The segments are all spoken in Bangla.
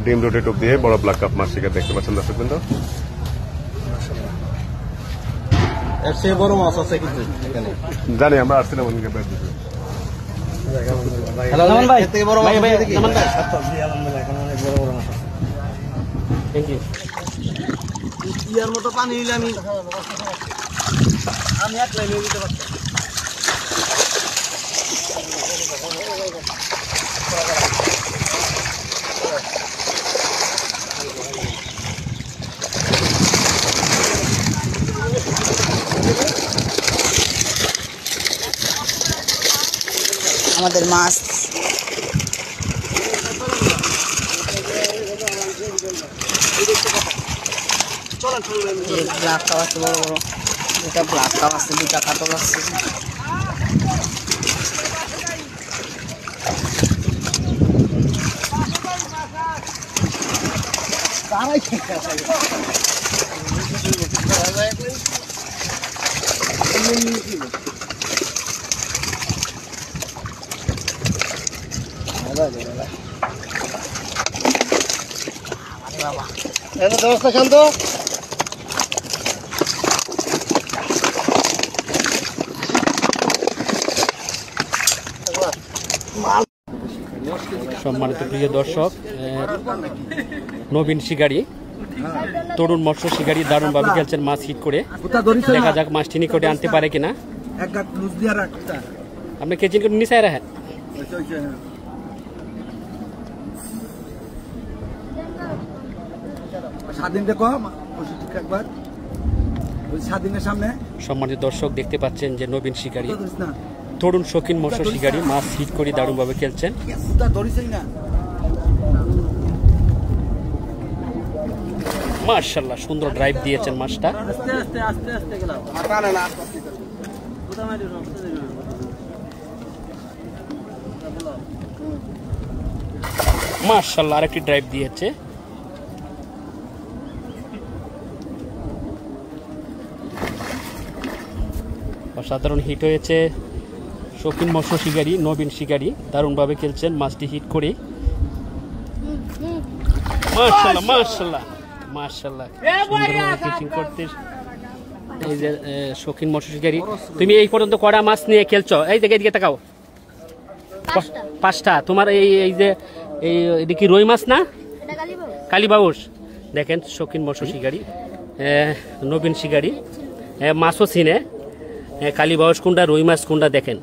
ডিম রুটি টুপ দিয়ে বড় ব্ল্যাক কাপ মাছ শিকার দেখতে পাচ্ছেন দর্শক বিন্দু। এর চেয়ে বড় মাছ আছে কিন্তু এখানে জানি আমরা আসছিলাম অনেকে বের দিতে। হ্যালো জামান ভাই, এর থেকে বড় মাছ ভাই জামান ভাই আলহামদুলিল্লাহ এখন অনেক বড় বড় মাছ আছে। Thank you. ইয়ার মতো পানি নিলে আমি একলাই নিয়ে যেতে পারতাম। আমাদের মাছ ব্ল্যাক কাপ আছে বড় বড়, দুটা ব্ল্যাক কাপ আছে, দুটা কাতল আছে। ব্যবস্থা শান্ত। সম্মানিত প্রিয় দর্শক, নবীন শিকারী, তরুণ মৎস্য শিকারী দারুণভাবে খেলছেন মাছ হিট করে। দেখা যাক মাছটি নিকটে আনতে পারে কিনা। আপনি কেজিন করে নিচে রাখেন। সম্মানিত দর্শক, দেখতে পাচ্ছেন যে নবীন শিকারী, তরুণ শৌখিন মৎস্য শিকারী মাছ হিট করে দারুণভাবে খেলছেন। মাশাআল্লাহ, সুন্দর ড্রাইভ দিয়েছেন মাছটা। মাশাআল্লাহ, আরেকটি ড্রাইভ দিয়েছে। অসাধারণ হিট হয়েছে। শৌখিন মৎস্য শিকারী, নবীন শিকারী দারুণভাবে খেলছেন মাছটি হিট করে। মাশাআল্লাহ মাশাআল্লাহ মাশাআল্লাহ, সুন্দরভাবে ফিশিং করতে। এই যে শৌখিন মৎস্য শিকারী, তুমি এই পর্যন্ত কড়া মাছ নিয়ে খেলছো? এই জায়গায় দিকে তাকাও। 5টা। তোমার এই যে এটা কি রুই মাছ না? কালীবাউস। দেখেন শৌখিন মৎস্য শিকারী, নবীন শিকারী মাছও চিনে। কালীবাউস কোনটা, রুই মাছ কোনটা দেখেন।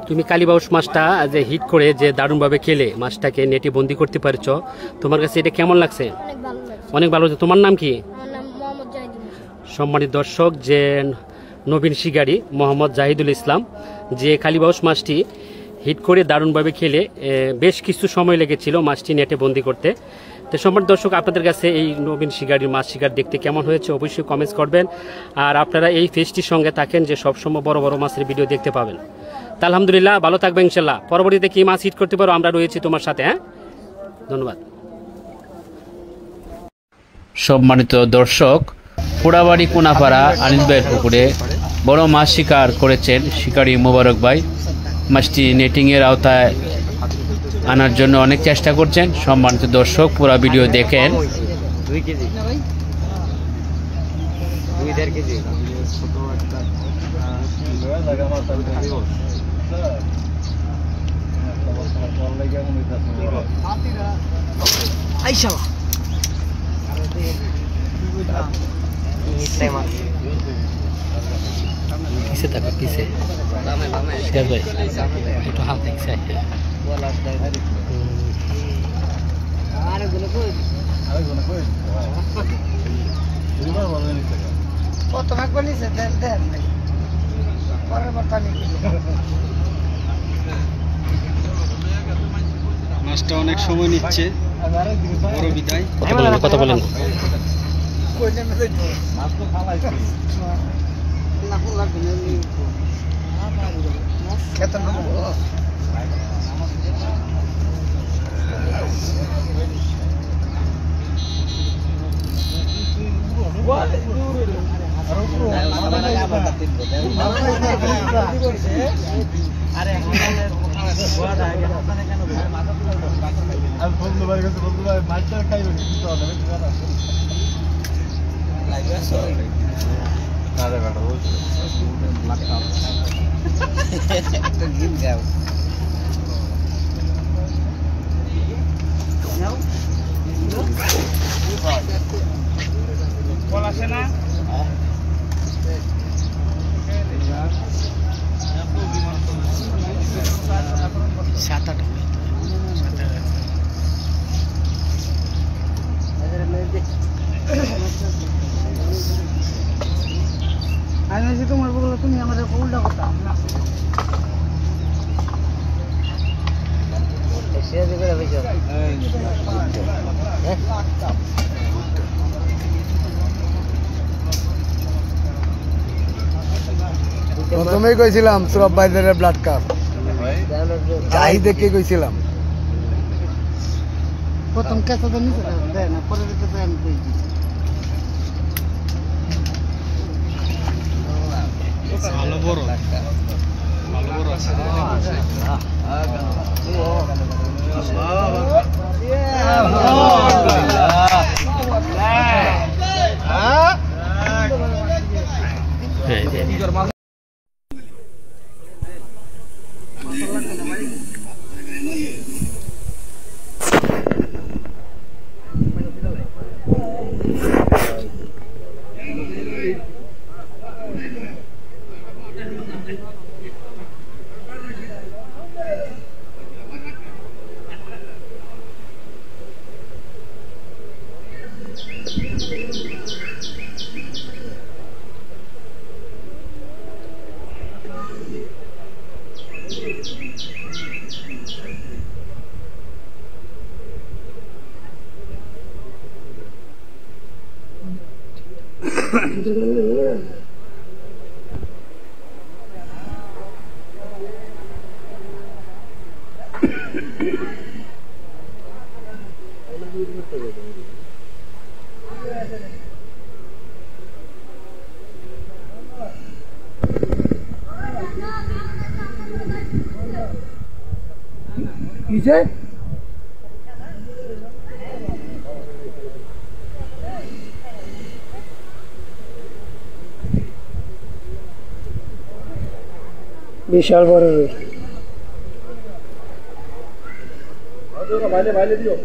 তুমি কালীবাউস মাছটা যে হিট করে যে দারুণভাবে খেলে মাছটাকে নেটে বন্দি করতে পারছো, তোমার কাছে এটা কেমন লাগছে? অনেক ভালো। তোমার নাম কি? সম্মানিত দর্শক, যে নবীন শিকারী মোহাম্মদ জাহিদুল ইসলাম, যে কালীবাউস মাছটি হিট করে দারুণভাবে খেলে বেশ কিছু সময় লেগেছিল মাছটি নেটে বন্দি করতে। তো সম্মানিত দর্শক, আপনাদের কাছে এই নবীন শিকারীর মাছ শিকার দেখতে কেমন হয়েছে অবশ্যই কমেন্টস করবেন। আর আপনারা এই ফেসটির সঙ্গে থাকেন যে সবসময় বড় বড় মাছের ভিডিও দেখতে পাবেন। তা আলহামদুলিল্লাহ, ভালো থাকবে ইনশাল্লাহ। পরবর্তীতে কি মাছ হিট করতে পারো আমরা রয়েছি তোমার সাথে। হ্যাঁ, ধন্যবাদ। সম্মানিত দর্শক, পোড়াবাড়ি কোনাপাড়া আনিস ভাইয়ের পুকুরে বড় মাছ শিকার করেছেন শিকারী মোবারক ভাই। মাছটি নেটিংয়ের আওতায় আনার জন্য অনেক চেষ্টা করছেন। সম্মানিত দর্শক, পুরো ভিডিও দেখেন। 2 কেজি 2.5 কেজি আইশালা পিছে থাকো, পিছে একটু হাত দেখছে। মাছটা অনেক সময় নিচ্ছে, বড় বিদায়। কথা বলেন। আরে আর ফজলু ভাই কাছে ফজলু ভাই মাছটা খাইবে কিছু হবে না লাইভ আছে আরে বেটা বলছি ব্ল্যাক কাপ একটা গিন গাও কল আসে না সাতটা আমি যে তোমার বললো তুমি আমাদের উল্টা কথা এসে দিবে ভাইছো প্রথমেই কইছিলাম সুরভ ভাইদের ব্লাড কাপ চাই দেখে কইছিলাম প্রথম কেসা তো নিতে দেয় না পরে কেসা আমি কইছি ভালো বড় ভালো বড় আছে কিসে বিশাল বড় রুই বাইরে দিও